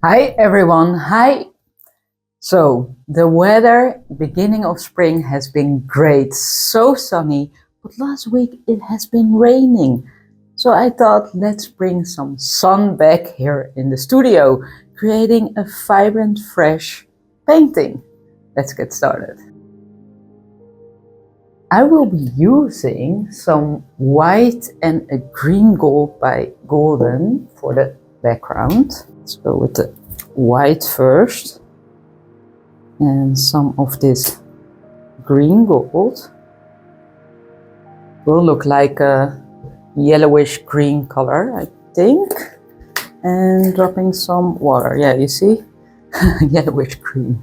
Hi everyone, hi! So, the weather, beginning of spring has been great, so sunny, but last week it has been raining. So I thought let's bring some sun back here in the studio, creating a vibrant, fresh painting. Let's get started. I will be using some white and a green gold by golden for the background. Let's go with the white first. And some of this green gold will look like a yellowish green color, I think. And dropping some water. Yeah, you see? Yellowish green.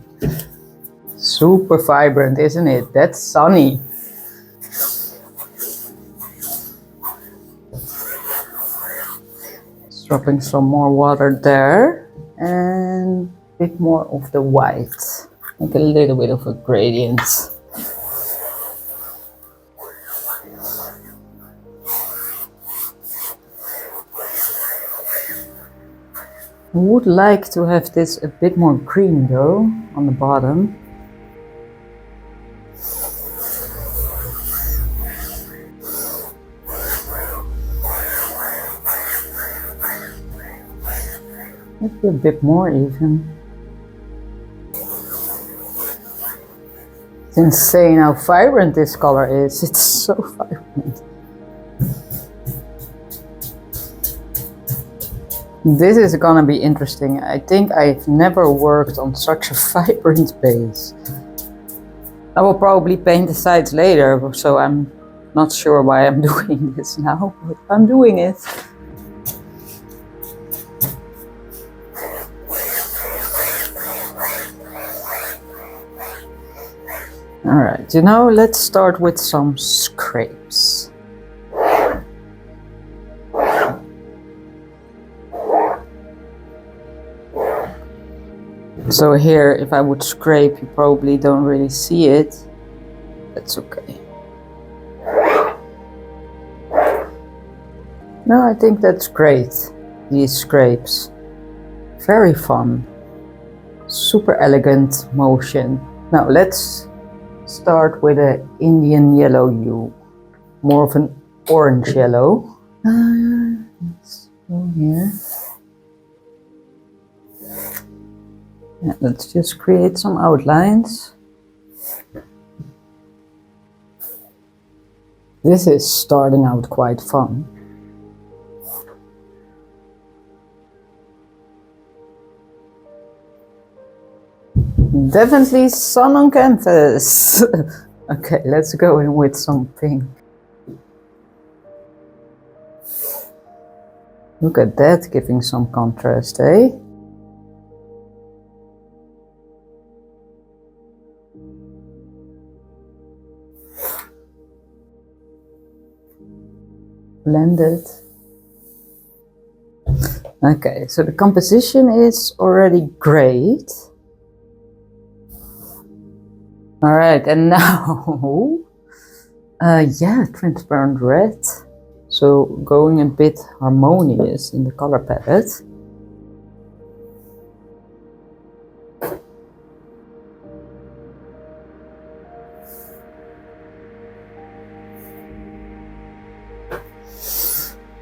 Super vibrant, isn't it? That's sunny. Just dropping some more water there. And a bit more of the white. Make a little bit of a gradient. I would like to have this a bit more green though, on the bottom. Maybe a bit more even. It's insane how vibrant this color is. It's so vibrant. This is gonna be interesting. I think I've never worked on such a vibrant base. I will probably paint the sides later, so I'm not sure why I'm doing this now, but I'm doing it. Alright, let's start with some scrapes. So here, if I would scrape, you probably don't really see it. That's okay. No, I think that's great, these scrapes. Very fun. Super elegant motion. Now let's start with an Indian yellow hue. More of an orange yellow. Let's go here. Yeah, let's just create some outlines. This is starting out quite fun. Definitely sun on canvas. Okay, let's go in with some pink. Look at that, giving some contrast, eh? Blended. Okay, so the composition is already great. All right, and now, yeah, transparent red. So going a bit harmonious in the color palette.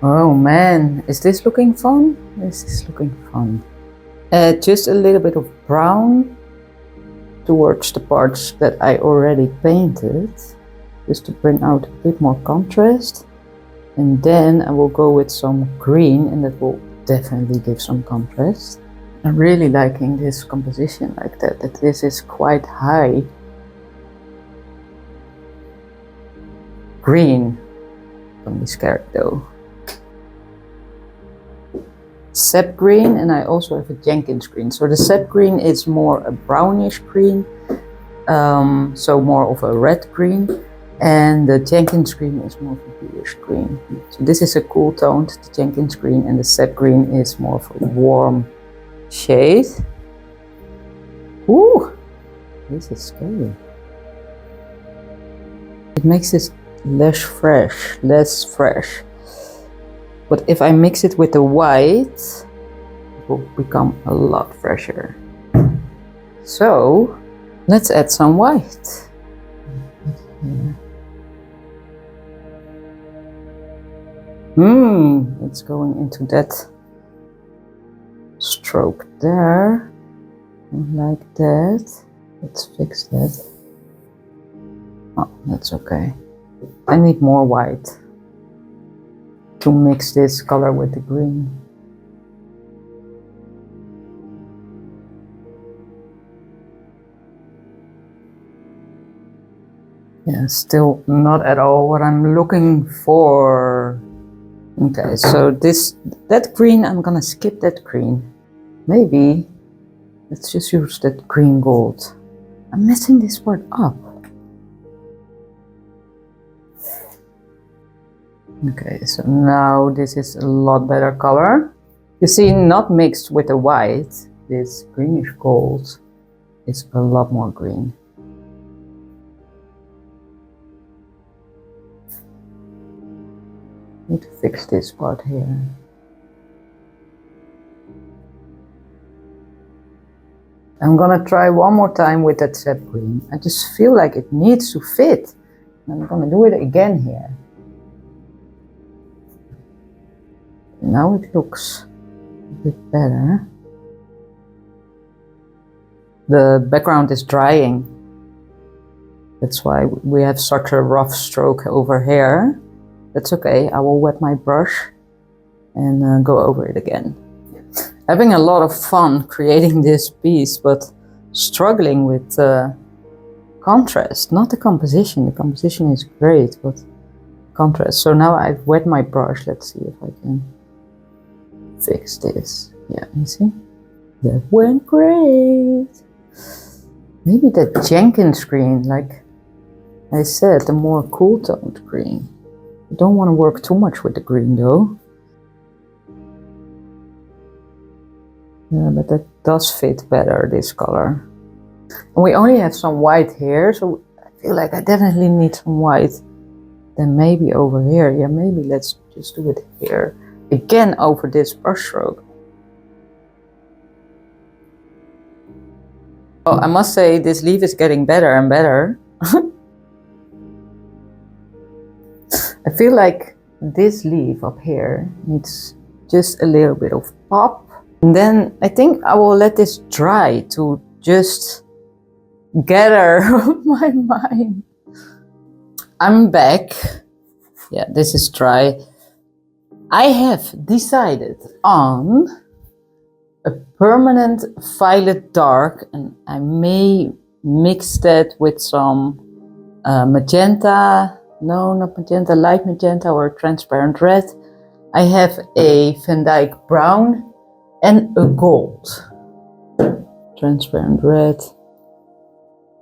Oh man, is this looking fun? This is looking fun. Just a little bit of brown towards the parts that I already painted, just to bring out a bit more contrast. And then I will go with some green, and that will definitely give some contrast. I'm really liking this composition like that this is quite high. Green, don't be scared though. Sap green, and I also have a Jenkins green. So the sap green is more a brownish green, so more of a red green, and the Jenkins green is more of a bluish green. So this is a cool tone, the Jenkins green, and the sap green is more of a warm shade. Ooh, this is scary. It makes it less fresh. But if I mix it with the white, will become a lot fresher. So let's add some white. It's going into that stroke there, like that. Let's fix that. Oh, that's okay. I need more white to mix this color with the green. Yeah, still not at all what I'm looking for. Okay, so that green, I'm gonna skip that green. Maybe let's just use that green gold. I'm messing this part up. Okay, so now this is a lot better color. You see, not mixed with the white, this greenish gold is a lot more green. Need to fix this part here. I'm gonna try one more time with that sap green. I just feel like it needs to fit. I'm gonna do it again here. Now it looks a bit better. The background is drying. That's why we have such a rough stroke over here. That's okay, I will wet my brush and go over it again. Having a lot of fun creating this piece, but struggling with contrast, not the composition. The composition is great, but contrast. So now I've wet my brush. Let's see if I can fix this. Yeah, you see? That went great. Maybe that Jenkins green, like I said, the more cool toned green. I don't want to work too much with the green though. Yeah, but that does fit better, this color. And we only have some white here, so I feel like I definitely need some white. Then maybe over here. Yeah, maybe let's just do it here. Again over this brush stroke. Oh, I must say this leaf is getting better and better. I feel like this leaf up here needs just a little bit of pop. And then I think I will let this dry to just gather my mind. I'm back. Yeah, this is dry. I have decided on a permanent violet dark, and I may mix that with some magenta. No, not magenta, light magenta or transparent red. I have a Van Dyke brown and a gold. Transparent red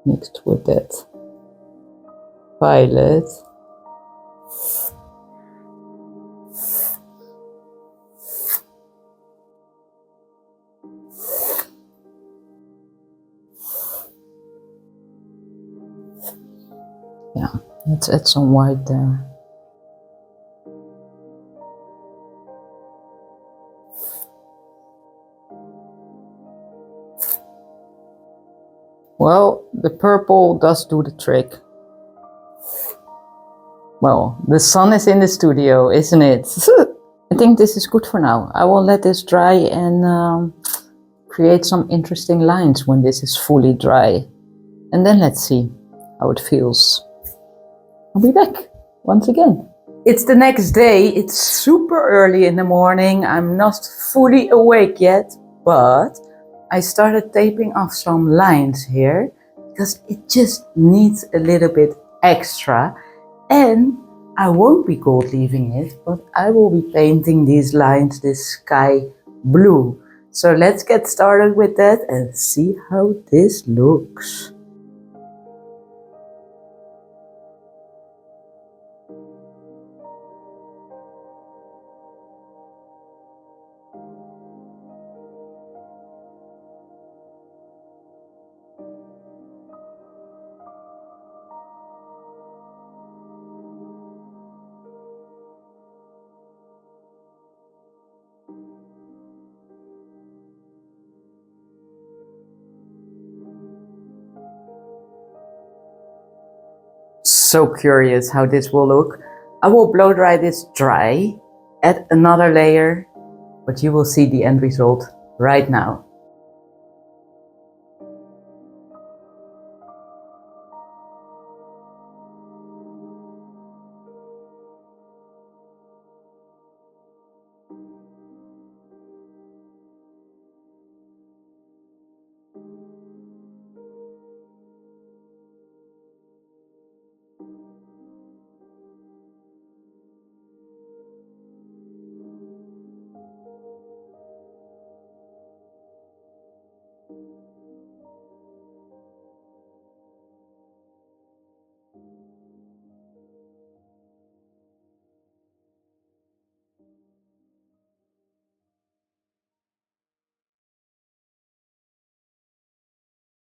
mixed with that violet. Yeah, let's add some white there. Well, the purple does do the trick. Well, the sun is in the studio, isn't it? I think this is good for now. I will let this dry and create some interesting lines when this is fully dry. And then let's see how it feels. I'll be back once again. It's the next day. It's super early in the morning. I'm not fully awake yet, but I started taping off some lines here because it just needs a little bit extra. And I won't be gold leaving it, but I will be painting these lines this sky blue. So let's get started with that and see how this looks. so curious how this will look. I will blow dry this dry, add another layer, but you will see the end result right now.